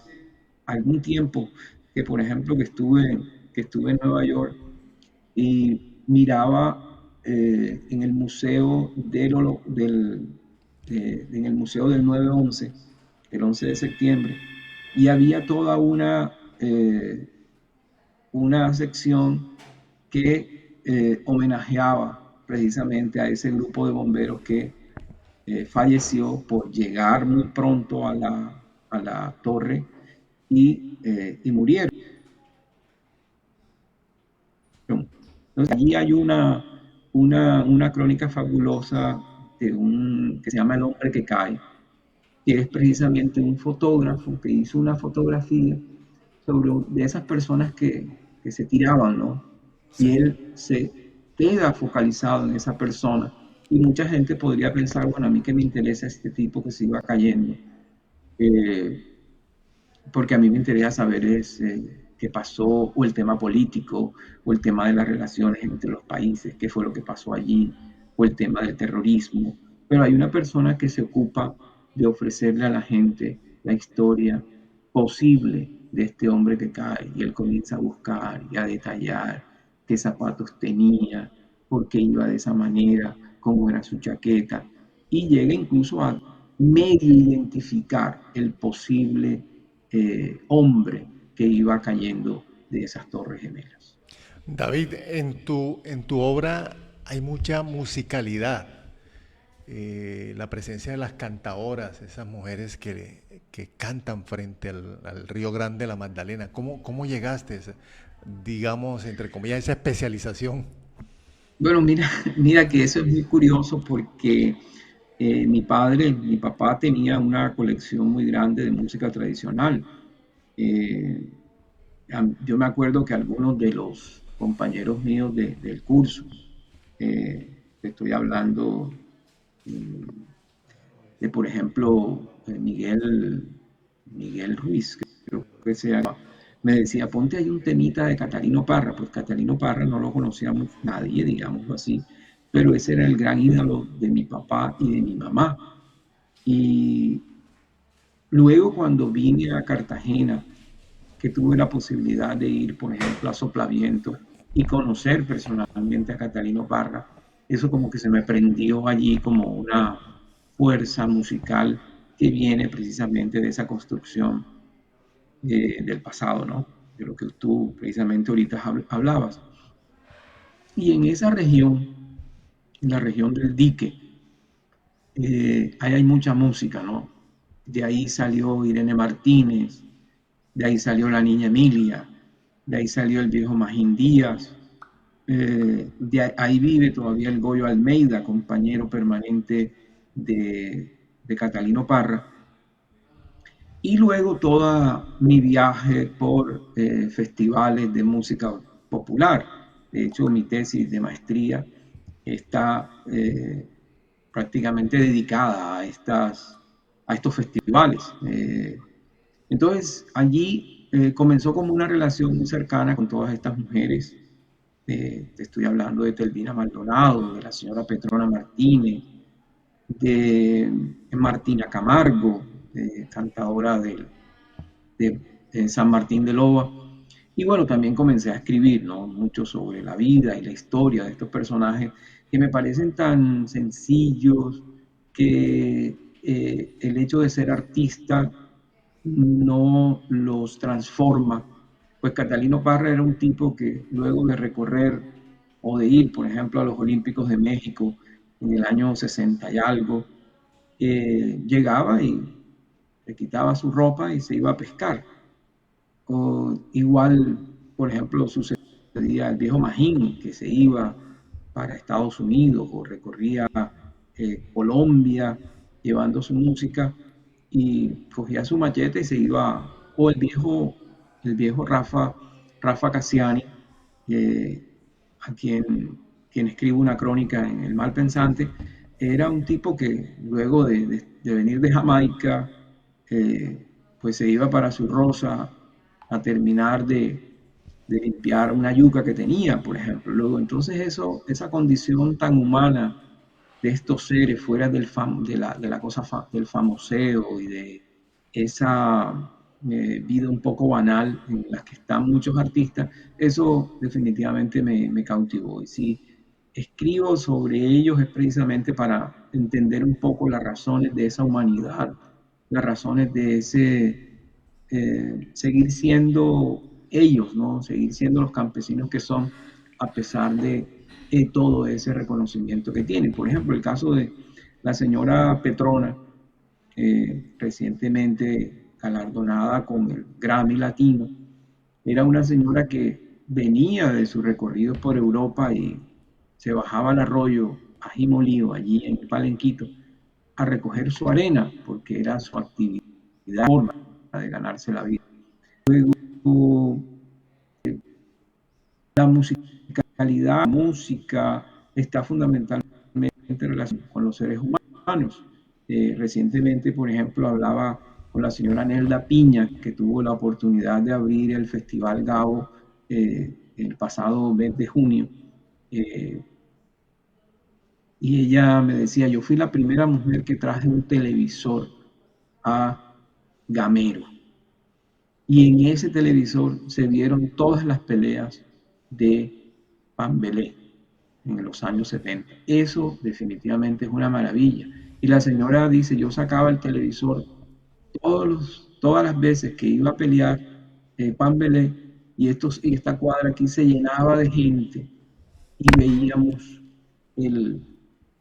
algún tiempo que, por ejemplo, que estuve en Nueva York y miraba en el museo en el museo del 9/11, el 11 de septiembre, y había toda una sección que homenajeaba precisamente a ese grupo de bomberos que falleció por llegar muy pronto a la torre y murieron. Entonces, allí hay una crónica fabulosa que se llama El hombre que cae, que es precisamente un fotógrafo que hizo una fotografía de esas personas que se tiraban, ¿no? Y Sí. él se queda focalizado en esa persona. Y mucha gente podría pensar, bueno, a mí que me interesa este tipo que se iba cayendo. Eh, Porque a mí me interesa saber qué pasó, o el tema político, o el tema de las relaciones entre los países, qué fue lo que pasó allí, o el tema del terrorismo. Pero hay una persona que se ocupa de ofrecerle a la gente la historia posible de este hombre que cae, y él comienza a buscar y a detallar qué zapatos tenía, por qué iba de esa manera, cómo era su chaqueta, y llega incluso a medio identificar el posible hombre que iba cayendo de esas torres gemelas. David, en tu obra hay mucha musicalidad. La presencia de las cantaoras, esas mujeres que cantan frente al Río Grande, la Magdalena. ¿Cómo llegaste, digamos, entre comillas, esa especialización? Bueno, mira, mira que eso es muy curioso porque mi papá tenía una colección muy grande de música tradicional. Eh, yo me acuerdo que algunos de los compañeros míos del curso, te estoy hablando de, por ejemplo, Miguel Ruiz, que creo que se llama, me decía, ponte ahí un temita de Catalino Parra. Pues Catalino Parra no lo conocíamos nadie, digámoslo así, pero ese era el gran ídolo de mi papá y de mi mamá. Y luego cuando vine a Cartagena, que tuve la posibilidad de ir, por ejemplo, a Soplaviento y conocer personalmente a Catalino Parra, eso como que se me prendió allí como una fuerza musical que viene precisamente de esa construcción del pasado, ¿no? De lo que tú precisamente ahorita hablabas. Y en esa región, en la región del dique, ahí hay mucha música, ¿no? De ahí salió Irene Martínez, de ahí salió la niña Emilia, de ahí salió el viejo Magín Díaz, de ahí vive todavía el Goyo Almeida, compañero permanente de Catalino Parra. Y luego todo mi viaje por festivales de música popular. De hecho, mi tesis de maestría está prácticamente dedicada a estos festivales. Entonces, allí comenzó como una relación muy cercana con todas estas mujeres. Te estoy hablando de Telvina Maldonado, de la señora Petrona Martínez, de Martina Camargo, cantadora de San Martín de Loba. Y bueno, también comencé a escribir, ¿no? Mucho sobre la vida y la historia de estos personajes que me parecen tan sencillos que el hecho de ser artista no los transforma. Pues Catalino Parra era un tipo que luego de recorrer o de ir, por ejemplo, a los Olímpicos de México en el año 60 y algo, llegaba y le quitaba su ropa y se iba a pescar. O igual, por ejemplo, sucedía el viejo Magín, que se iba para Estados Unidos o recorría Colombia llevando su música y cogía su machete y se iba, o el viejo Rafa Cassiani, a quien escribe una crónica en El Mal Pensante, era un tipo que luego de venir de Jamaica, pues se iba para su rosa a terminar de limpiar una yuca que tenía, por ejemplo. Luego, entonces esa condición tan humana de estos seres fuera de la cosa del famoseo y de esa vida un poco banal en la que están muchos artistas, eso definitivamente me cautivó. Y si escribo sobre ellos es precisamente para entender un poco las razones de esa humanidad, las razones de ese seguir siendo ellos, ¿no? Seguir siendo los campesinos que son a pesar de todo ese reconocimiento que tienen. Por ejemplo, el caso de la señora Petrona, recientemente galardonada con el Grammy Latino, era una señora que venía de su recorrido por Europa y se bajaba al arroyo Ajimolío, allí en Palenquito, a recoger su arena, porque era su actividad, forma de ganarse la vida. Luego, la musicalidad, la música está fundamentalmente relacionada con los seres humanos. Recientemente, por ejemplo, hablaba con la señora Nelda Piña, que tuvo la oportunidad de abrir el Festival Gabo el pasado mes de junio. Y ella me decía, yo fui la primera mujer que traje un televisor a Gamero. Y en ese televisor se vieron todas las peleas de Pambelé en los años 70. Eso definitivamente es una maravilla. Y la señora dice, yo sacaba el televisor todas las veces que iba a pelear Pambelé y esta cuadra aquí se llenaba de gente y veíamos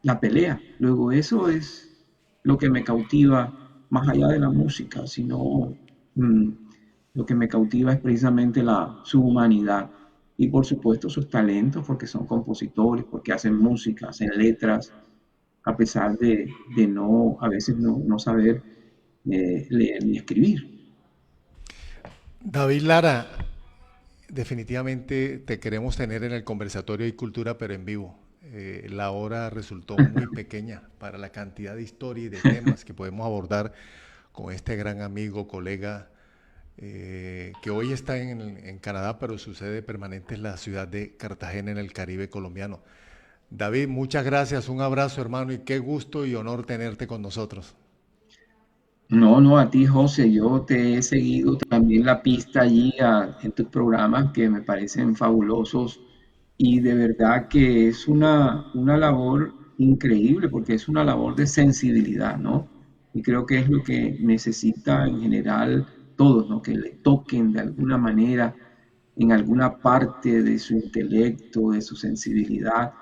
la pelea. Luego eso es lo que me cautiva más allá de la música, sino lo que me cautiva es precisamente su humanidad y por supuesto sus talentos, porque son compositores, porque hacen música, hacen letras, a pesar de a veces no saber leer ni escribir. David Lara, definitivamente te queremos tener en el conversatorio y cultura, pero en vivo. La hora resultó muy pequeña para la cantidad de historia y de temas que podemos abordar con este gran amigo, colega, que hoy está en Canadá, pero su sede permanente es la ciudad de Cartagena, en el Caribe colombiano. David, muchas gracias, un abrazo, hermano, y qué gusto y honor tenerte con nosotros. No, a ti, José, yo te he seguido también la pista allí en tus programas que me parecen fabulosos y de verdad que es una labor increíble porque es una labor de sensibilidad, ¿no? Y creo que es lo que necesita en general todos, ¿no? Que le toquen de alguna manera en alguna parte de su intelecto, de su sensibilidad,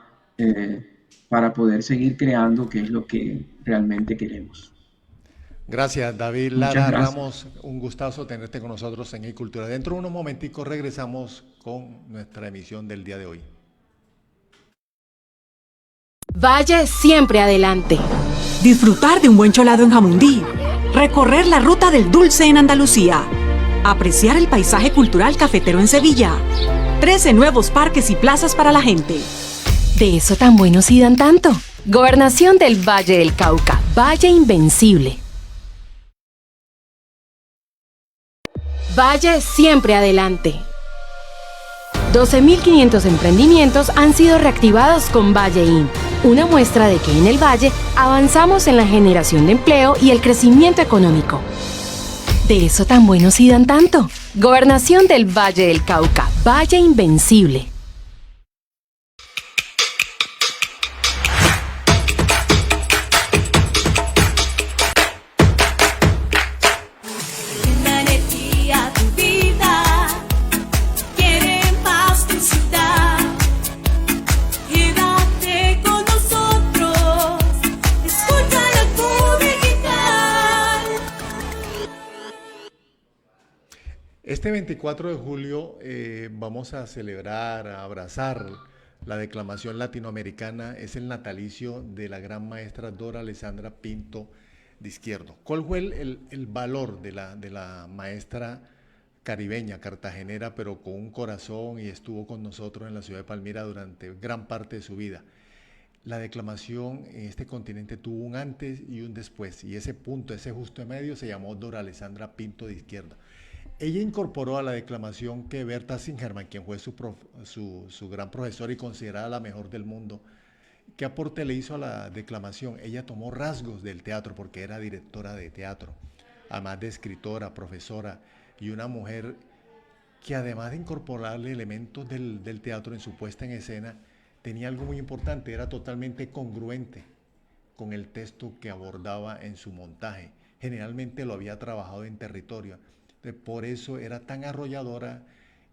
para poder seguir creando, que es lo que realmente queremos. Gracias, David Lara Ramos. Un gustazo tenerte con nosotros en iCultura. Dentro de unos momenticos regresamos con nuestra emisión del día de hoy. Valle siempre adelante. Disfrutar de un buen cholado en Jamundí. Recorrer la ruta del dulce en Andalucía. Apreciar el paisaje cultural cafetero en Sevilla. 13 nuevos parques y plazas para la gente. De eso tan buenos y dan tanto. Gobernación del Valle del Cauca. Valle Invencible. Valle siempre adelante. 12.500 emprendimientos han sido reactivados con Valle IN, una muestra de que en el Valle avanzamos en la generación de empleo y el crecimiento económico. De eso tan buenos y dan tanto. Gobernación del Valle del Cauca. Valle Invencible. Este 24 de julio vamos a celebrar, a abrazar la declamación latinoamericana. Es el natalicio de la gran maestra Dora Alessandra Pinto de Izquierdo. ¿Cuál fue el valor de la maestra caribeña, cartagenera, pero con un corazón, y estuvo con nosotros en la ciudad de Palmira durante gran parte de su vida? La declamación en este continente tuvo un antes y un después, y ese punto, ese justo medio, se llamó Dora Alessandra Pinto de Izquierdo. Ella incorporó a la declamación que Berta Singerman, quien fue su gran profesora y considerada la mejor del mundo, ¿qué aporte le hizo a la declamación? Ella tomó rasgos del teatro porque era directora de teatro, además de escritora, profesora, y una mujer que además de incorporarle elementos del teatro en su puesta en escena, tenía algo muy importante, era totalmente congruente con el texto que abordaba en su montaje. Generalmente lo había trabajado en territorio. Por eso era tan arrolladora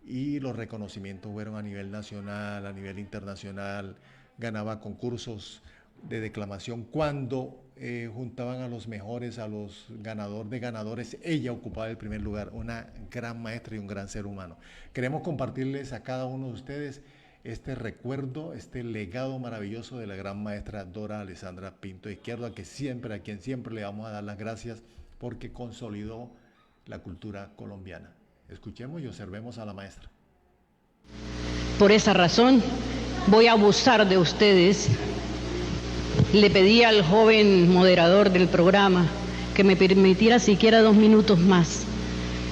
y los reconocimientos fueron a nivel nacional, a nivel internacional. Ganaba concursos de declamación. Cuando juntaban a los mejores, a los ganadores de ganadores, ella ocupaba el primer lugar. Una gran maestra y un gran ser humano. Queremos compartirles a cada uno de ustedes este recuerdo, este legado maravilloso de la gran maestra Dora Alessandra Pinto de Izquierdo, a quien siempre le vamos a dar las gracias porque consolidó la cultura colombiana. Escuchemos y observemos a la maestra. Por esa razón, voy a abusar de ustedes. Le pedí al joven moderador del programa que me permitiera siquiera 2 minutos más,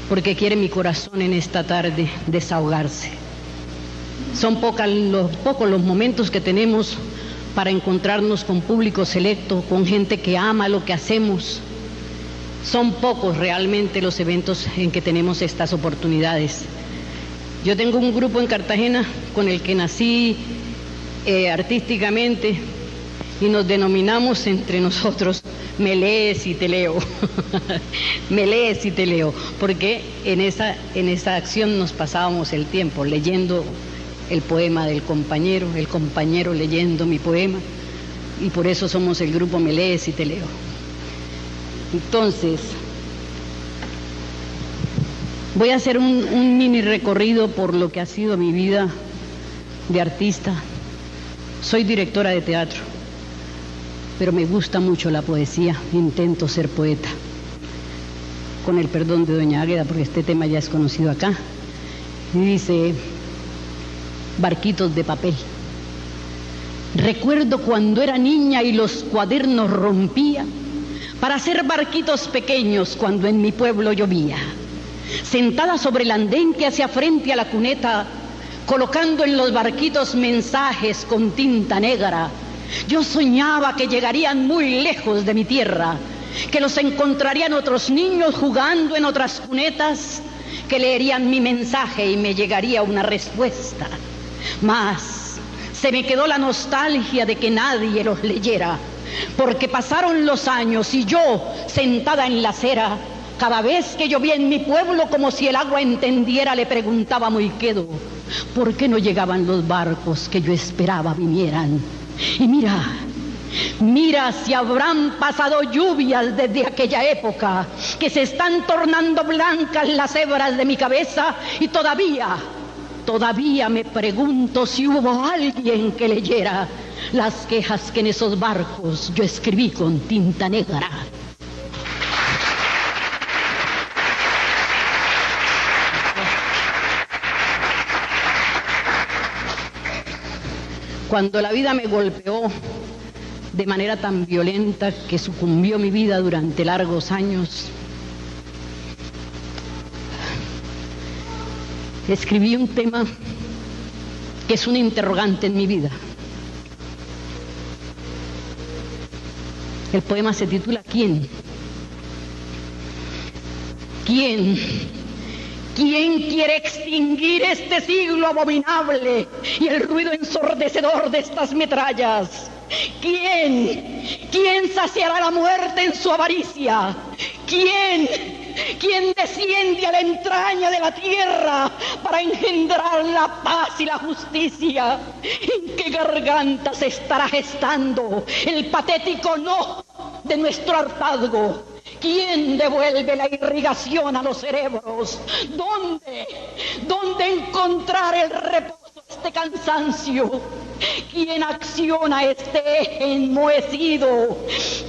porque quiere mi corazón en esta tarde desahogarse. Son pocos los momentos que tenemos para encontrarnos con público selecto, con gente que ama lo que hacemos. Son pocos realmente los eventos en que tenemos estas oportunidades. Yo tengo un grupo en Cartagena con el que nací artísticamente y nos denominamos entre nosotros Me lees y te leo. Me lees y te leo, porque en esa acción nos pasábamos el tiempo leyendo el poema del compañero, el compañero leyendo mi poema, y por eso somos el grupo Me lees y te leo. Entonces, voy a hacer un mini recorrido por lo que ha sido mi vida de artista. Soy directora de teatro, pero me gusta mucho la poesía, intento ser poeta. Con el perdón de doña Águeda, porque este tema ya es conocido acá. Y dice, barquitos de papel. Recuerdo cuando era niña y los cuadernos rompía para hacer barquitos pequeños cuando en mi pueblo llovía. Sentada sobre el andén que hacía frente a la cuneta, colocando en los barquitos mensajes con tinta negra, yo soñaba que llegarían muy lejos de mi tierra, que los encontrarían otros niños jugando en otras cunetas, que leerían mi mensaje y me llegaría una respuesta. Mas se me quedó la nostalgia de que nadie los leyera, porque pasaron los años y yo, sentada en la acera, cada vez que llovía en mi pueblo, como si el agua entendiera, le preguntaba muy quedo, ¿por qué no llegaban los barcos que yo esperaba vinieran? Y mira si habrán pasado lluvias desde aquella época, que se están tornando blancas las hebras de mi cabeza, y todavía me pregunto si hubo alguien que leyera las quejas que en esos barcos yo escribí con tinta negra. Cuando la vida me golpeó de manera tan violenta que sucumbió mi vida durante largos años, escribí un tema que es un interrogante en mi vida. El poema se titula ¿Quién? ¿Quién quiere extinguir este siglo abominable y el ruido ensordecedor de estas metrallas? ¿Quién saciará la muerte en su avaricia? ¿Quién desciende a la entraña de la tierra para engendrar la paz y la justicia? ¿En qué garganta se estará gestando el patético no de nuestro hartazgo? ¿Quién devuelve la irrigación a los cerebros? ¿Dónde encontrar el reposo a este cansancio? ¿Quién acciona este eje enmohecido?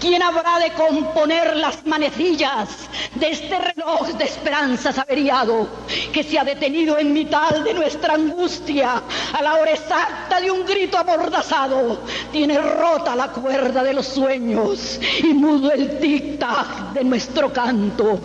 ¿Quién habrá de componer las manecillas de este reloj de esperanzas averiado que se ha detenido en mitad de nuestra angustia a la hora exacta de un grito amordazado? Tiene rota la cuerda de los sueños y mudo el tic-tac de nuestro canto.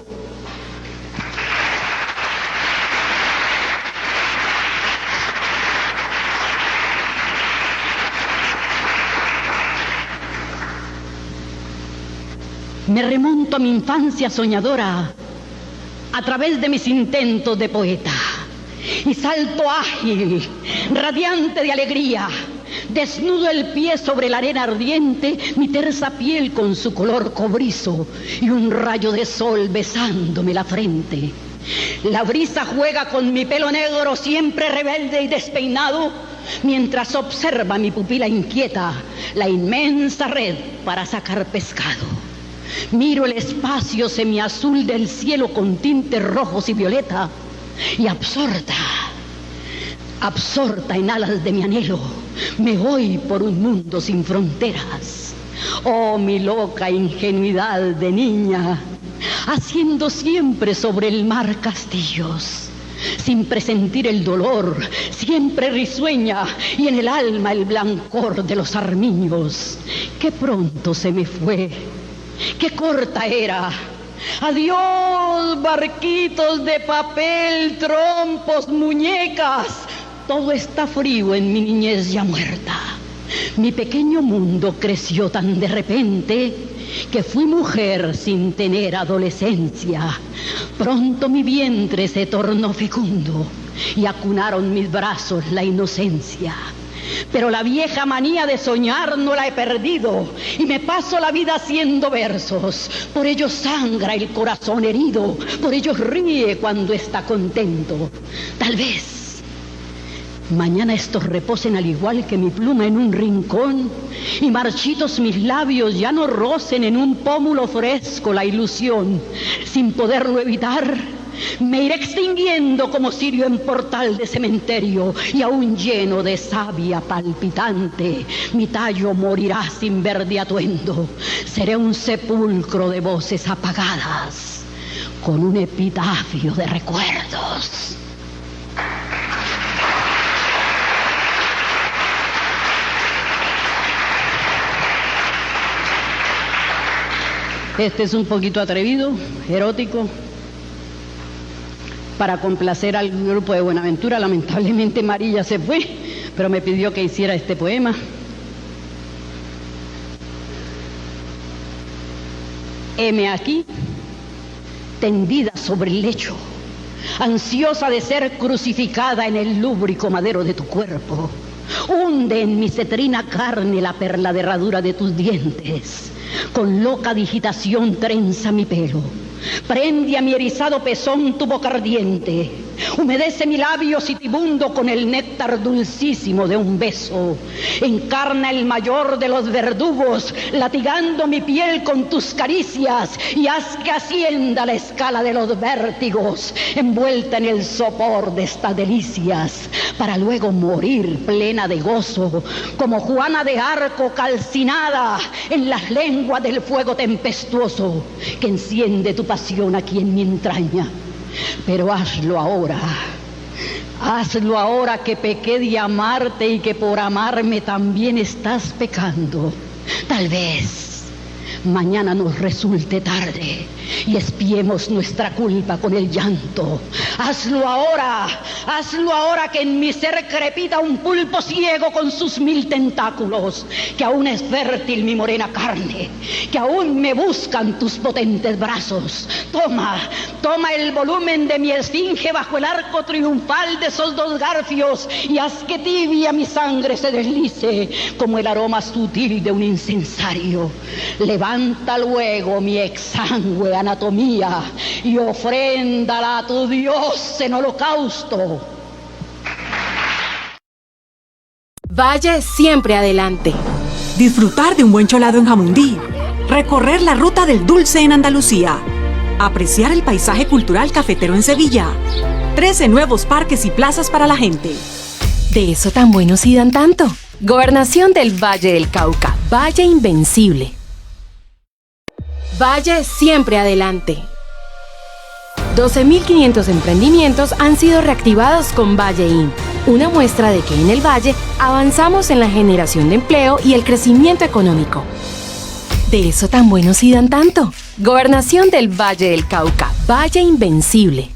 Me remonto a mi infancia soñadora a través de mis intentos de poeta y salto ágil, radiante de alegría, desnudo el pie sobre la arena ardiente, mi tersa piel con su color cobrizo y un rayo de sol besándome la frente. La brisa juega con mi pelo negro siempre rebelde y despeinado, mientras observa mi pupila inquieta la inmensa red para sacar pescado. Miro el espacio semiazul del cielo con tintes rojos y violeta y absorta en alas de mi anhelo, me voy por un mundo sin fronteras. Oh, mi loca ingenuidad de niña, haciendo siempre sobre el mar castillos, sin presentir el dolor, siempre risueña y en el alma el blancor de los armiños. Qué pronto se me fue, qué corta era. Adiós, barquitos de papel, trompos, muñecas. Todo está frío en mi niñez ya muerta. Mi pequeño mundo creció tan de repente que fui mujer sin tener adolescencia. Pronto mi vientre se tornó fecundo y acunaron mis brazos la inocencia. Pero la vieja manía de soñar no la he perdido y me paso la vida haciendo versos. Por ello sangra el corazón herido, por ello ríe cuando está contento. Tal vez mañana estos reposen al igual que mi pluma en un rincón y marchitos mis labios ya no rocen en un pómulo fresco la ilusión. Sin poderlo evitar, me iré extinguiendo como cirio en portal de cementerio y aún lleno de savia palpitante, mi tallo morirá sin verde atuendo. Seré un sepulcro de voces apagadas con un epitafio de recuerdos. Este es un poquito atrevido, erótico, para complacer al grupo de Buenaventura. Lamentablemente Marilla se fue, pero me pidió que hiciera este poema. Heme aquí, tendida sobre el lecho, ansiosa de ser crucificada en el lúbrico madero de tu cuerpo. Hunde en mi cetrina carne la perla de herradura de tus dientes. Con loca digitación trenza mi pelo. Prende a mi erizado pezón tu boca ardiente. humedece mi labio sitibundo con el néctar dulcísimo de un beso. Encarna el mayor de los verdugos, latigando mi piel con tus caricias, y haz que ascienda la escala de los vértigos, envuelta en el sopor de estas delicias, para luego morir plena de gozo, como Juana de Arco calcinada en las lenguas del fuego tempestuoso que enciende tu pasión aquí en mi entraña. Pero hazlo ahora que pequé de amarte y que por amarme también estás pecando. Tal vez mañana nos resulte tarde y expiemos nuestra culpa con el llanto. Hazlo ahora que en mi ser crepita un pulpo ciego con sus 1000 tentáculos, que aún es fértil mi morena carne, que aún me buscan tus potentes brazos. Toma el volumen de mi esfinge bajo el arco triunfal de esos 2 garfios y haz que tibia mi sangre se deslice como el aroma sutil de un incensario. Levanta luego mi exangüe anatomía y ofréndala a tu Dios en holocausto. Valle siempre adelante. Disfrutar de un buen cholado en Jamundí. Recorrer la ruta del dulce en Andalucía. Apreciar el paisaje cultural cafetero en Sevilla. 13 nuevos parques y plazas para la gente. De eso tan buenos y dan tanto. Gobernación del Valle del Cauca. Valle invencible. Valle siempre adelante. 12.500 emprendimientos han sido reactivados con Valleín, una muestra de que en el Valle avanzamos en la generación de empleo y el crecimiento económico. De eso tan buenos y dan tanto. Gobernación del Valle del Cauca. Valle invencible.